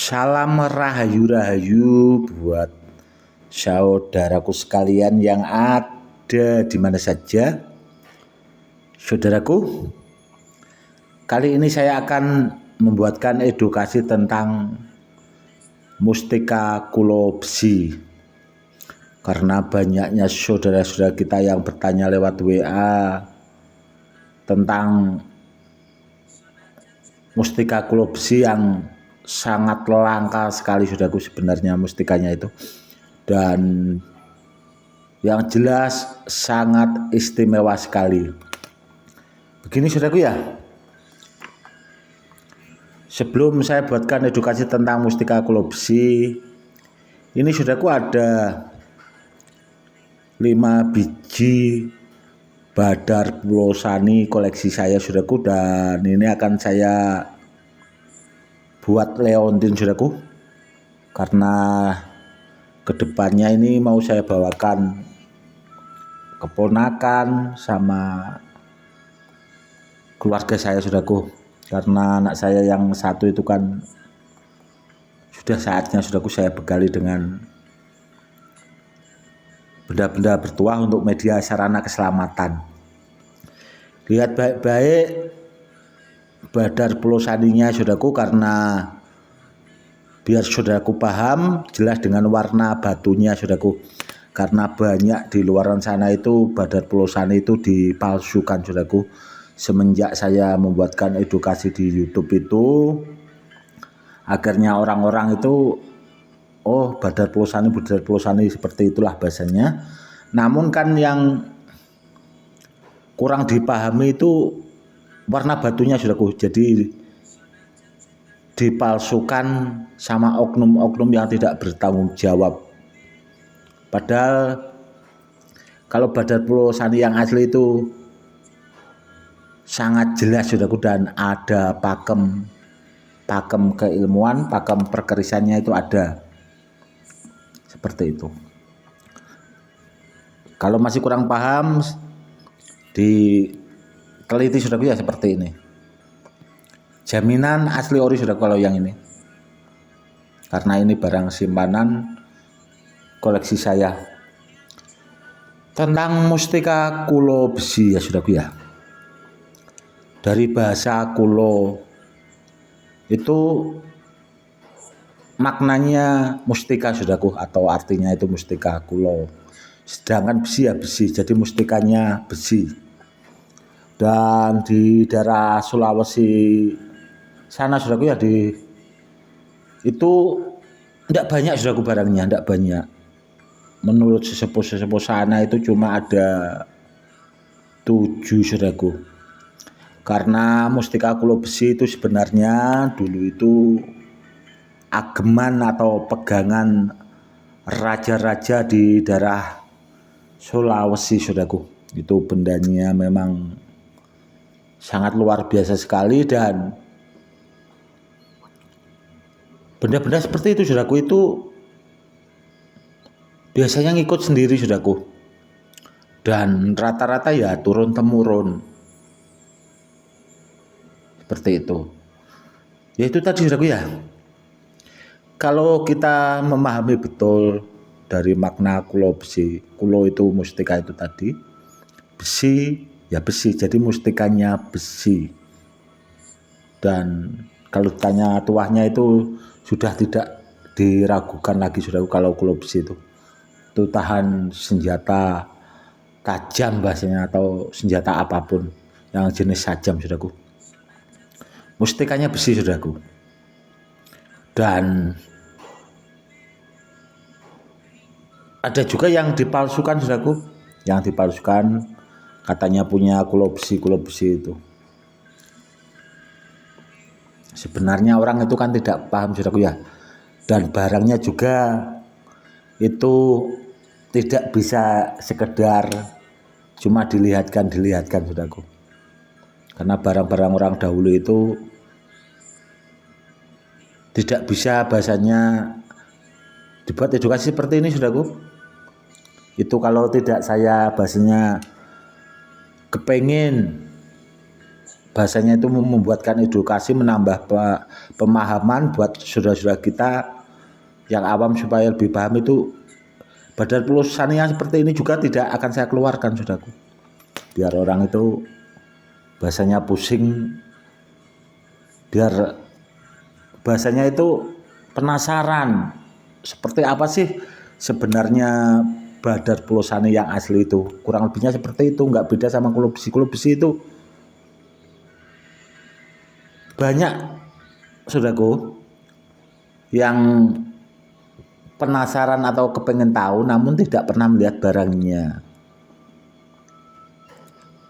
Salam rahayu-rahayu buat saudaraku sekalian yang ada di mana saja. Saudaraku, kali ini saya akan membuatkan edukasi tentang mustika kulo besi. Karena banyaknya saudara-saudara kita yang bertanya lewat WA tentang mustika kulo besi yang sangat langka sekali saudaraku sebenarnya mustikanya itu, dan yang jelas sangat istimewa sekali. Begini saudaraku ya, sebelum saya buatkan edukasi tentang mustika kulo besi ini saudaraku, ada 5 biji Badar Pulosani koleksi saya saudaraku, dan ini akan saya buat leontin saudaraku, karena kedepannya ini mau saya bawakan keponakan sama keluarga saya saudaraku, karena anak saya yang satu itu kan sudah saatnya saudaraku saya bekali dengan benda-benda bertuah untuk media sarana keselamatan. Lihat baik-baik Badar Pulosaninya saudaraku, karena biar saudaraku paham jelas dengan warna batunya saudaraku, karena banyak di luaran sana itu Badar Pulosani itu dipalsukan saudaraku. Semenjak saya membuatkan edukasi di YouTube itu, akhirnya orang-orang itu Badar Pulosani seperti itulah bahasanya. Namun kan yang kurang dipahami itu warna batunya saudaraku, jadi dipalsukan sama oknum-oknum yang tidak bertanggung jawab. Padahal kalau Badar Pulosani yang asli itu sangat jelas saudaraku, dan ada pakem keilmuan, pakem perkerisannya itu ada. Seperti itu. Kalau masih kurang paham, diteliti saudaraku ya, seperti ini. Jaminan asli ori saudaraku kalau yang ini, karena ini barang simpanan koleksi saya. Tentang mustika kulo besi ya saudaraku ya, dari bahasa kulo itu maknanya mustika saudaraku, atau artinya itu mustika kulo. Sedangkan besi ya besi, jadi mustikanya besi. Dan di daerah Sulawesi sana saudaraku ya, itu tidak banyak saudaraku barangnya, tidak banyak. Menurut sesepuh sana itu cuma ada 7 saudaraku. Karena mustika kulo besi itu sebenarnya dulu itu ageman atau pegangan raja-raja di daerah Sulawesi saudaraku. Itu bendanya memang sangat luar biasa sekali, dan benda-benda seperti itu saudaraku itu biasanya ngikut sendiri saudaraku, dan rata-rata ya turun temurun seperti itu. Ya itu tadi saudaraku ya, kalau kita memahami betul dari makna kulo besi, kulo itu mustika itu tadi, besi ya besi, jadi mustikanya besi. Dan kalau ditanya tuahnya itu sudah tidak diragukan lagi saudaraku, kalau kulo besi itu tahan senjata tajam bahasanya, atau senjata apapun yang jenis tajam saudaraku, mustikanya besi saudaraku. Dan ada juga yang dipalsukan saudaraku, yang dipalsukan katanya punya kulo besi itu. Sebenarnya orang itu kan tidak paham saudaraku ya, dan barangnya juga itu tidak bisa sekedar cuma dilihatkan saudaraku, karena barang-barang orang dahulu itu tidak bisa bahasanya dibuat edukasi seperti ini saudaraku. Itu kalau tidak saya bahasanya kepengin bahasanya itu membuatkan edukasi, menambah pemahaman buat saudara-saudara kita yang awam supaya lebih paham. Itu Badar Pulosani yang seperti ini juga tidak akan saya keluarkan, saudaraku, biar orang itu bahasanya pusing, biar bahasanya itu penasaran seperti apa sih sebenarnya Badar Pulosani yang asli itu. Kurang lebihnya seperti itu, nggak beda sama kulo besi. Kulo besi itu banyak, saudaraku, yang penasaran atau kepengen tahu namun tidak pernah melihat barangnya.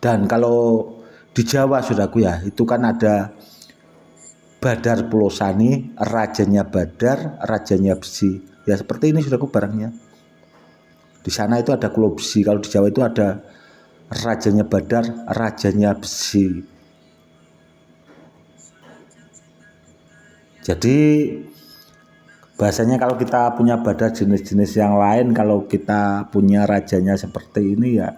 Dan kalau di Jawa, saudaraku ya, itu kan ada Badar Pulosani, rajanya Badar, rajanya besi. Ya seperti ini, saudaraku, barangnya. Di sana itu ada kulo besi, kalau di Jawa itu ada rajanya Badar, rajanya besi. Jadi bahasanya kalau kita punya Badar jenis-jenis yang lain, kalau kita punya rajanya seperti ini, ya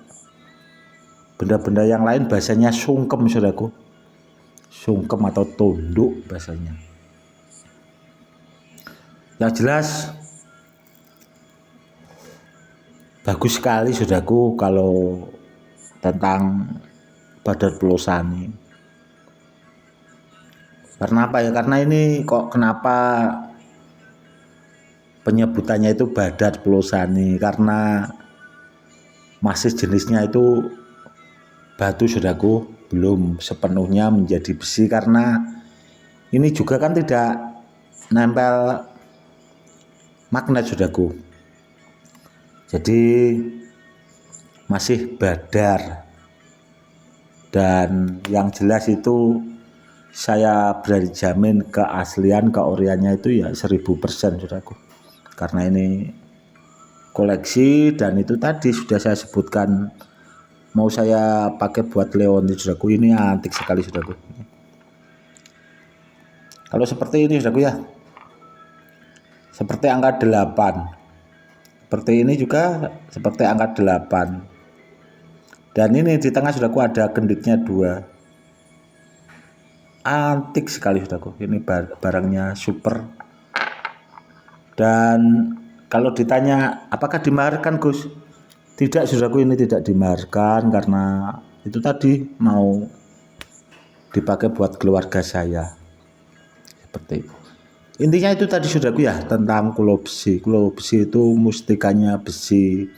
benda-benda yang lain bahasanya sungkem, saudaraku. Sungkem atau tunduk bahasanya. Yang jelas bagus sekali, saudaraku, kalau tentang Badar Pulosani. Karena apa ya? Karena ini kok kenapa penyebutannya itu Badar Pulosani? Karena masih jenisnya itu batu, saudaraku, belum sepenuhnya menjadi besi, karena ini juga kan tidak nempel magnet, saudaraku. Jadi masih badar. Dan yang jelas itu saya berani jamin keaslian, keoriannya itu ya 1000%, saudaraku. Karena ini koleksi, dan itu tadi sudah saya sebutkan mau saya pakai buat Leontin, saudaraku. Ini antik sekali, saudaraku. Kalau seperti ini, saudaraku, ya, seperti angka 8. Seperti ini juga seperti angka 8. Dan ini di tengah, saudaraku, ada gendiknya 2. Antik sekali, saudaraku. Ini barangnya super. Dan kalau ditanya apakah dimaharkan, Gus? Tidak, saudaraku, ini tidak dimaharkan, karena itu tadi mau dipakai buat keluarga saya. Seperti itu. Intinya itu tadi, saudaraku, ya, tentang kulo besi. Kulo besi itu mustikanya besi.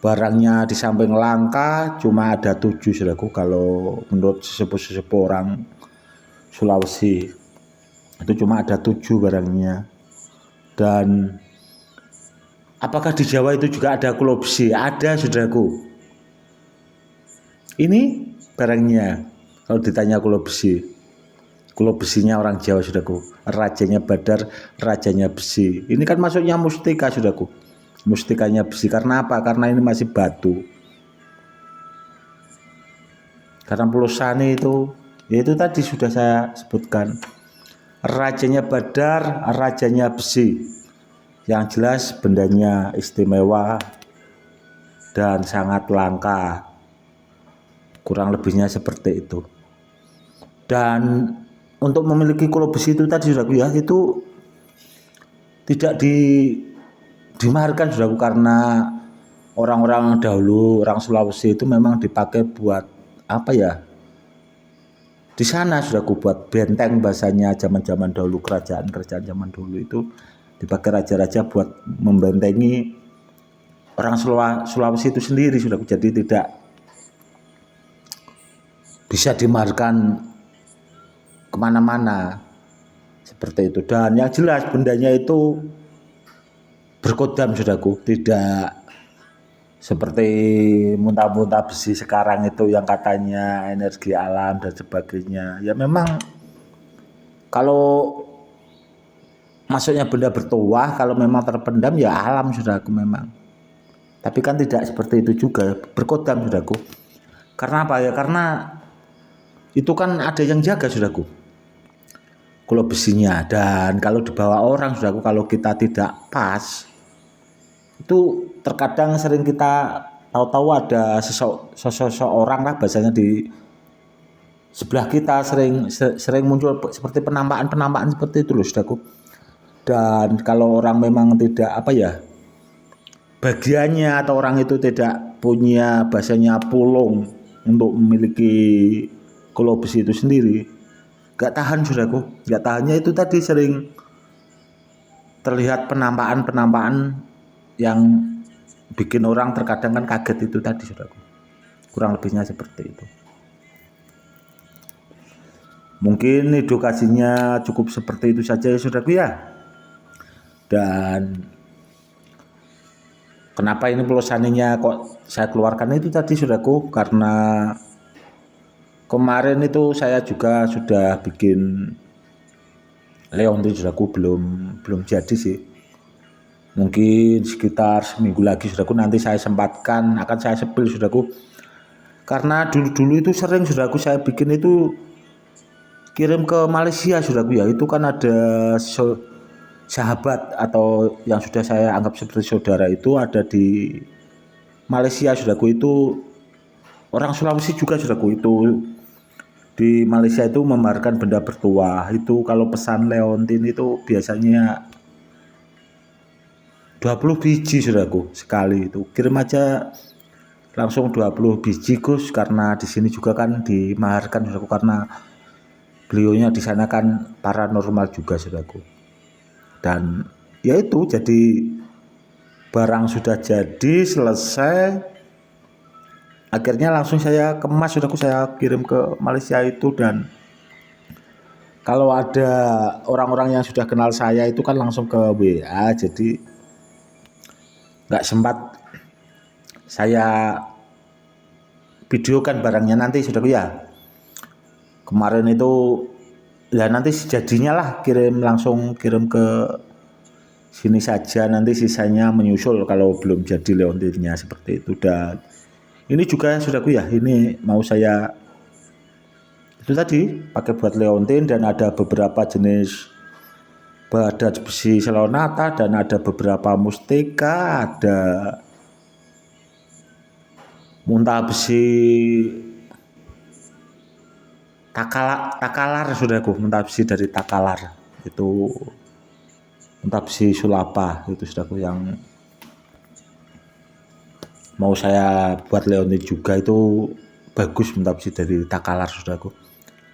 Barangnya di samping langka cuma ada 7, saudaraku, kalau menurut sesepuh-sesepuh orang Sulawesi. Itu cuma ada 7 barangnya. Dan apakah di Jawa itu juga ada kulo besi? Ada, saudaraku. Ini barangnya. Kalau ditanya kulo besi, kulo besinya orang Jawa, saudaraku. Rajanya Badar, rajanya besi. Ini kan masuknya mustika, saudaraku. Mustikanya besi. Karena apa? Karena ini masih batu. Karena Pulosani itu, yaitu tadi sudah saya sebutkan, rajanya Badar, rajanya besi. Yang jelas bendanya istimewa dan sangat langka. Kurang lebihnya seperti itu. Dan untuk memiliki kulo besi itu tadi, saudaraku, ya, itu tidak dimaharkan, saudaraku, karena orang-orang dahulu, orang Sulawesi itu memang dipakai buat apa ya? Di sana, saudaraku, buat benteng bahasanya zaman-zaman dahulu, kerajaan-kerajaan zaman dulu itu dipakai raja-raja buat membentengi orang Sulawesi itu sendiri, saudaraku. Jadi tidak bisa dimaharkan kemana-mana seperti itu. Dan yang jelas bendanya itu berkodam, saudaraku, tidak seperti muntah-muntah besi sekarang itu yang katanya energi alam dan sebagainya. Ya memang kalau masuknya benda bertuah, kalau memang terpendam ya alam, saudaraku, memang. Tapi kan tidak seperti itu juga, berkodam, saudaraku. Karena apa ya? Karena itu kan ada yang jaga, saudaraku, kulo besinya. Dan kalau dibawa orang, saudaraku, kalau kita tidak pas, itu terkadang sering kita tahu-tahu ada seseorang lah bahasanya di sebelah kita sering muncul seperti penampakan seperti itu loh saudaraku. Dan kalau orang memang tidak bagiannya atau orang itu tidak punya bahasanya pulung untuk memiliki kulo besi itu sendiri, gak tahan saudaraku. Gak tahannya itu tadi sering terlihat penampakan yang bikin orang terkadang kan kaget itu tadi saudaraku. Kurang lebihnya seperti itu. Mungkin edukasinya cukup seperti itu saja ya saudaraku ya. Dan kenapa ini pulosaninya kok saya keluarkan itu tadi saudaraku, karena kemarin itu saya juga sudah bikin leontin saudaraku, belum jadi sih. Mungkin sekitar seminggu lagi saudaraku nanti saya sempatkan akan saya sepil saudaraku. Karena dulu itu sering saudaraku saya bikin itu kirim ke Malaysia saudaraku ya. Itu kan ada sahabat atau yang sudah saya anggap seperti saudara itu ada di Malaysia saudaraku, itu orang Sulawesi juga saudaraku. Itu di Malaysia itu memamerkan benda bertuah. Itu kalau pesan leontin itu biasanya 20 biji saudaraku sekali, itu kirim aja langsung 20 biji Gus, karena di sini juga kan dimaharkan saudaraku, karena beliaunya di sana kan paranormal juga saudaraku. Dan ya itu, jadi barang sudah jadi selesai, akhirnya langsung saya kemas saudaraku, saya kirim ke Malaysia itu. Dan kalau ada orang-orang yang sudah kenal saya itu kan langsung ke WA, jadi nggak sempat saya videokan barangnya nanti saudaraku ya. Kemarin itu ya nanti jadinya lah langsung kirim ke sini saja, nanti sisanya menyusul kalau belum jadi leontinnya seperti itu. Dan ini juga saudaraku ya, ini mau saya itu tadi pakai buat leontin, dan ada beberapa jenis badat besi selonata, dan ada beberapa mustika, ada muntah besi takalar saudaraku, muntah besi dari takalar, itu muntah besi sulapa itu saudaraku, yang mau saya buat leontin juga. Itu bagus muntah besi dari takalar saudaraku.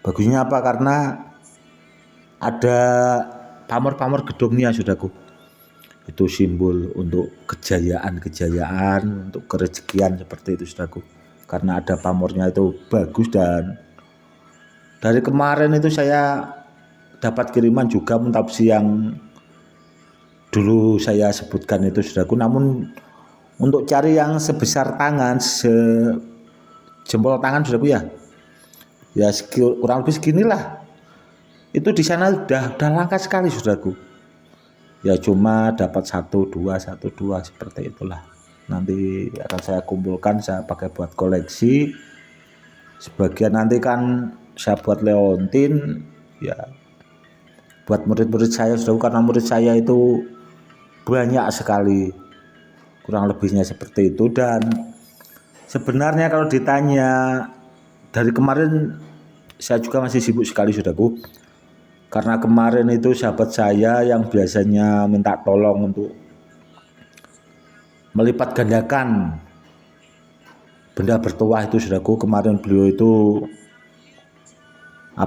Bagusnya apa? Karena ada pamor-pamor gedungnya saudaraku, itu simbol untuk kejayaan, untuk kerezekian seperti itu saudaraku. Karena ada pamornya itu bagus. Dan dari kemarin itu saya dapat kiriman juga muntah besi yang dulu saya sebutkan itu saudaraku, namun untuk cari yang sebesar tangan, jempol tangan saudaraku ya kurang lebih seginilah, itu di sana udah langka sekali saudaraku. Ya cuma dapat 1-2 seperti itulah. Nanti akan saya kumpulkan, saya pakai buat koleksi. Sebagian nanti kan saya buat leontin ya buat murid-murid saya saudaraku, karena murid saya itu banyak sekali, kurang lebihnya seperti itu. Dan sebenarnya kalau ditanya, dari kemarin saya juga masih sibuk sekali saudaraku, karena kemarin itu sahabat saya yang biasanya minta tolong untuk melipat gandakan benda bertuah itu saudaraku, kemarin beliau itu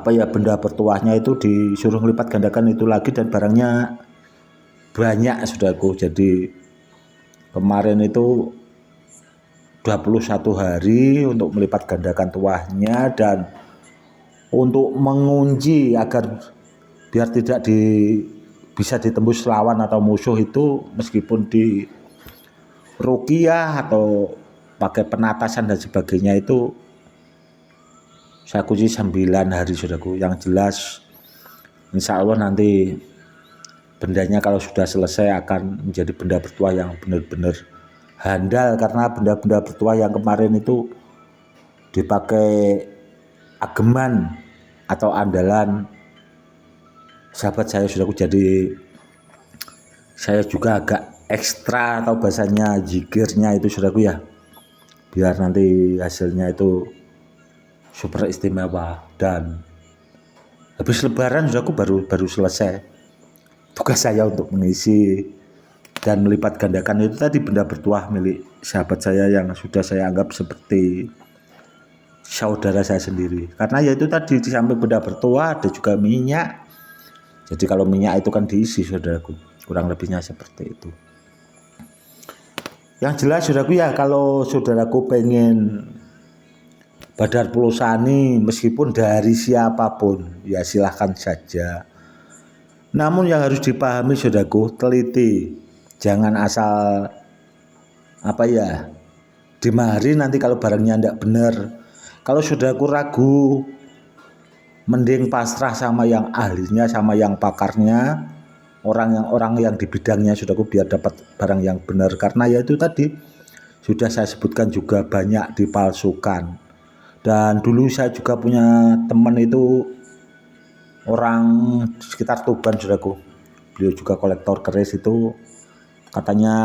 benda bertuahnya itu disuruh melipat gandakan itu lagi, dan barangnya banyak saudaraku. Jadi kemarin itu 21 hari untuk melipat gandakan tuahnya, dan untuk mengunci agar biar tidak bisa ditembus lawan atau musuh itu, meskipun di ruqyah atau pakai penatasan dan sebagainya, itu saya kunci 9 hari saudaraku. Yang jelas insya Allah nanti bendanya kalau sudah selesai akan menjadi benda bertuah yang benar-benar handal, karena benda-benda bertuah yang kemarin itu dipakai ageman atau andalan sahabat saya saudaraku. Jadi saya juga agak ekstra atau bahasanya jikirnya itu saudaraku ya, biar nanti hasilnya itu super istimewa. Dan habis lebaran saudaraku baru selesai tugas saya untuk mengisi dan melipat gandakan itu tadi benda bertuah milik sahabat saya yang sudah saya anggap seperti saudara saya sendiri. Karena ya itu tadi, di samping benda bertuah ada juga minyak. Jadi kalau minyak itu kan diisi saudaraku, kurang lebihnya seperti itu. Yang jelas saudaraku ya, kalau saudaraku pengen Badar Pulosani meskipun dari siapapun ya silahkan saja. Namun yang harus dipahami saudaraku, teliti, jangan asal dimari nanti kalau barangnya tidak benar. Kalau saudaraku ragu, mending pasrah sama yang ahlinya, sama yang pakarnya, orang yang di bidangnya saudaraku, biar dapat barang yang benar. Karena ya itu tadi sudah saya sebutkan juga banyak dipalsukan. Dan dulu saya juga punya teman itu orang sekitar Tuban saudaraku, beliau juga kolektor keris, itu katanya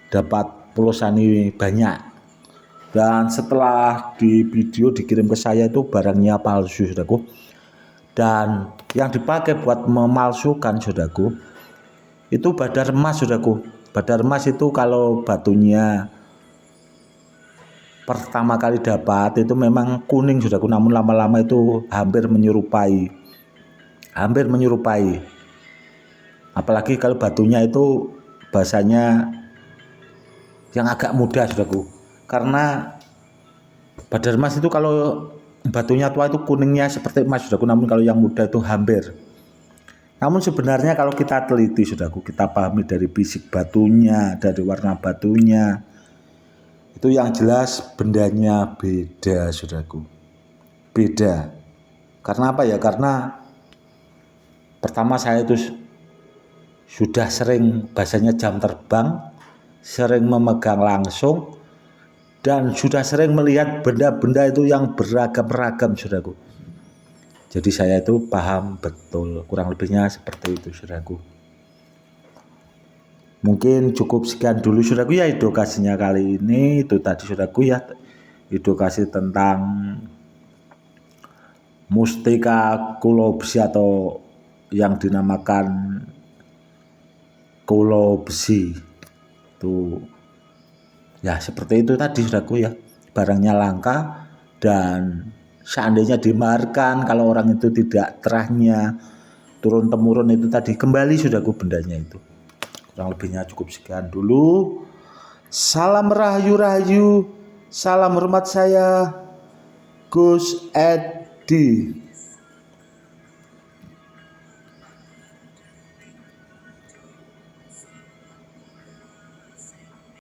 dapat Pulosani banyak. Dan setelah di video dikirim ke saya itu barangnya palsu saudaraku. Dan yang dipakai buat memalsukan saudaraku itu badar emas saudaraku. Badar emas itu kalau batunya pertama kali dapat itu memang kuning saudaraku, namun lama-lama itu hampir menyerupai. Apalagi kalau batunya itu bahasanya yang agak muda saudaraku. Karena badar emas itu kalau batunya tua itu kuningnya seperti emas saudaraku, namun kalau yang muda itu hampir. Namun sebenarnya kalau kita teliti saudaraku, kita pahami dari fisik batunya, dari warna batunya, itu yang jelas bendanya beda saudaraku. Beda. Karena apa ya? Karena pertama saya itu sudah sering bahasanya jam terbang, sering memegang langsung, dan sudah sering melihat benda-benda itu yang beragam-ragam saudaraku. Jadi saya itu paham betul, kurang lebihnya seperti itu saudaraku. Mungkin cukup sekian dulu saudaraku ya edukasinya kali ini. Itu tadi saudaraku ya, edukasi tentang mustika kulo besi atau yang dinamakan kulo besi. Itu ya seperti itu tadi saudaraku ya, barangnya langka dan seandainya dimaharkan, kalau orang itu tidak terahnya turun temurun itu tadi kembali saudaraku bendanya itu. Kurang lebihnya cukup sekian dulu. Salam rahayu-rahayu, salam hormat saya Gus Edi.